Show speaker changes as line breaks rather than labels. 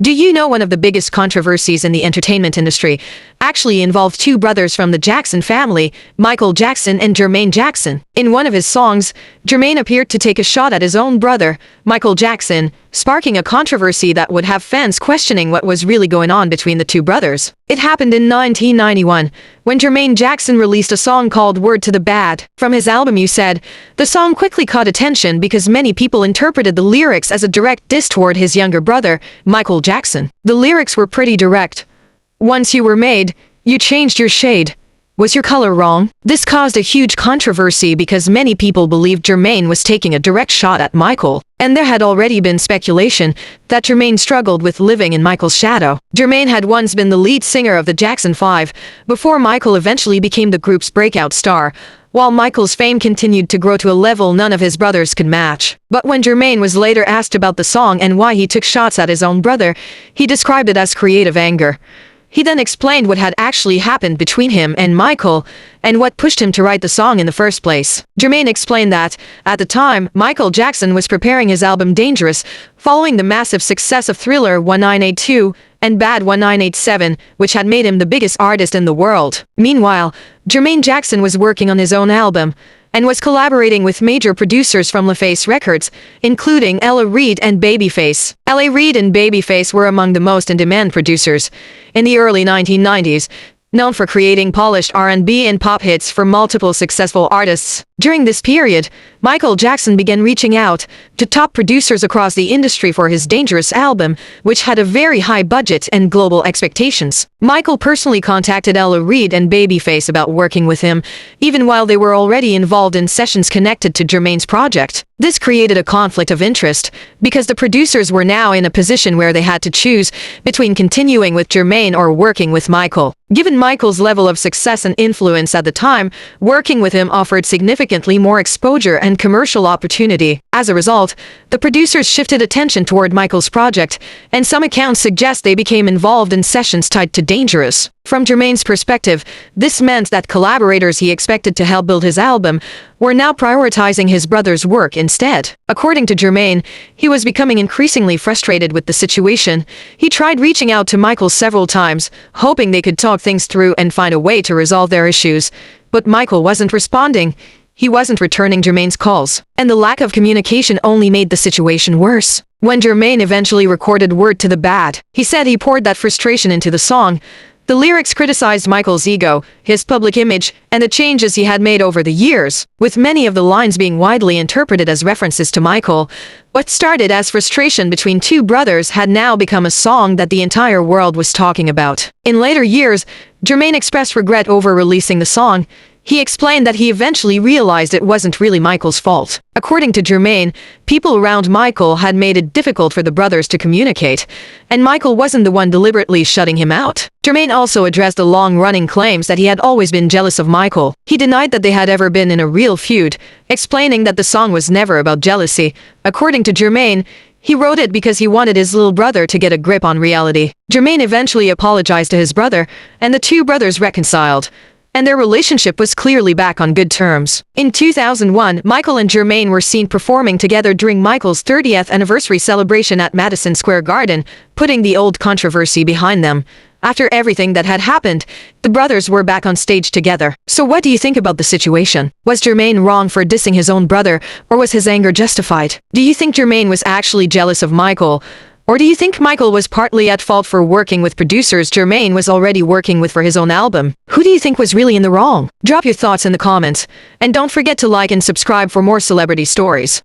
Do you know one of the biggest controversies in the entertainment industry actually involved two brothers from the Jackson family, Michael Jackson and Jermaine Jackson? In one of his songs, Jermaine appeared to take a shot at his own brother, Michael Jackson, sparking a controversy that would have fans questioning what was really going on between the two brothers. It happened in 1991, when Jermaine Jackson released a song called Word to the Bad from his album You Said. The song quickly caught attention because many people interpreted the lyrics as a direct diss toward his younger brother, Michael Jackson. The lyrics were pretty direct. Once you were made, you changed your shade. Was your color wrong? This caused a huge controversy because many people believed Jermaine was taking a direct shot at Michael, and there had already been speculation that Jermaine struggled with living in Michael's shadow. Jermaine had once been the lead singer of the Jackson 5, before Michael eventually became the group's breakout star, while Michael's fame continued to grow to a level none of his brothers could match. But when Jermaine was later asked about the song and why he took shots at his own brother, he described it as creative anger. He then explained what had actually happened between him and Michael, and what pushed him to write the song in the first place. Jermaine explained that, at the time, Michael Jackson was preparing his album Dangerous, following the massive success of Thriller 1982 and Bad 1987, which had made him the biggest artist in the world. Meanwhile, Jermaine Jackson was working on his own album, and was collaborating with major producers from LaFace Records, including Ella Reid and Babyface. Ella Reid and Babyface were among the most in-demand producers in the early 1990s, known for creating polished R&B and pop hits for multiple successful artists. During this period, Michael Jackson began reaching out to top producers across the industry for his Dangerous album, which had a very high budget and global expectations. Michael personally contacted Ella Reid and Babyface about working with him, even while they were already involved in sessions connected to Jermaine's project. This created a conflict of interest, because the producers were now in a position where they had to choose between continuing with Jermaine or working with Michael. Given Michael's level of success and influence at the time, working with him offered significantly more exposure and commercial opportunity. As a result, the producers shifted attention toward Michael's project, and some accounts suggest they became involved in sessions tied to Dangerous. From Jermaine's perspective, this meant that collaborators he expected to help build his album were now prioritizing his brother's work instead. According to Jermaine, he was becoming increasingly frustrated with the situation. He tried reaching out to Michael several times, hoping they could talk things through and find a way to resolve their issues. But Michael wasn't responding. He wasn't returning Jermaine's calls, and the lack of communication only made the situation worse. When Jermaine eventually recorded Word to the Bad, he said he poured that frustration into the song. The lyrics criticized Michael's ego, his public image, and the changes he had made over the years, with many of the lines being widely interpreted as references to Michael. What started as frustration between two brothers had now become a song that the entire world was talking about. In later years, Jermaine expressed regret over releasing the song. He explained that he eventually realized it wasn't really Michael's fault. According to Jermaine, people around Michael had made it difficult for the brothers to communicate, and Michael wasn't the one deliberately shutting him out. Jermaine also addressed the long-running claims that he had always been jealous of Michael. He denied that they had ever been in a real feud, explaining that the song was never about jealousy. According to Jermaine, he wrote it because he wanted his little brother to get a grip on reality. Jermaine eventually apologized to his brother, and the two brothers reconciled, and their relationship was clearly back on good terms. In 2001, Michael and Jermaine were seen performing together during Michael's 30th anniversary celebration at Madison Square Garden, putting the old controversy behind them. After everything that had happened, the brothers were back on stage together. So what do you think about the situation? Was Jermaine wrong for dissing his own brother, or was his anger justified? Do you think Jermaine was actually jealous of Michael? Or do you think Michael was partly at fault for working with producers Jermaine was already working with for his own album? Who do you think was really in the wrong? Drop your thoughts in the comments, and don't forget to like and subscribe for more celebrity stories.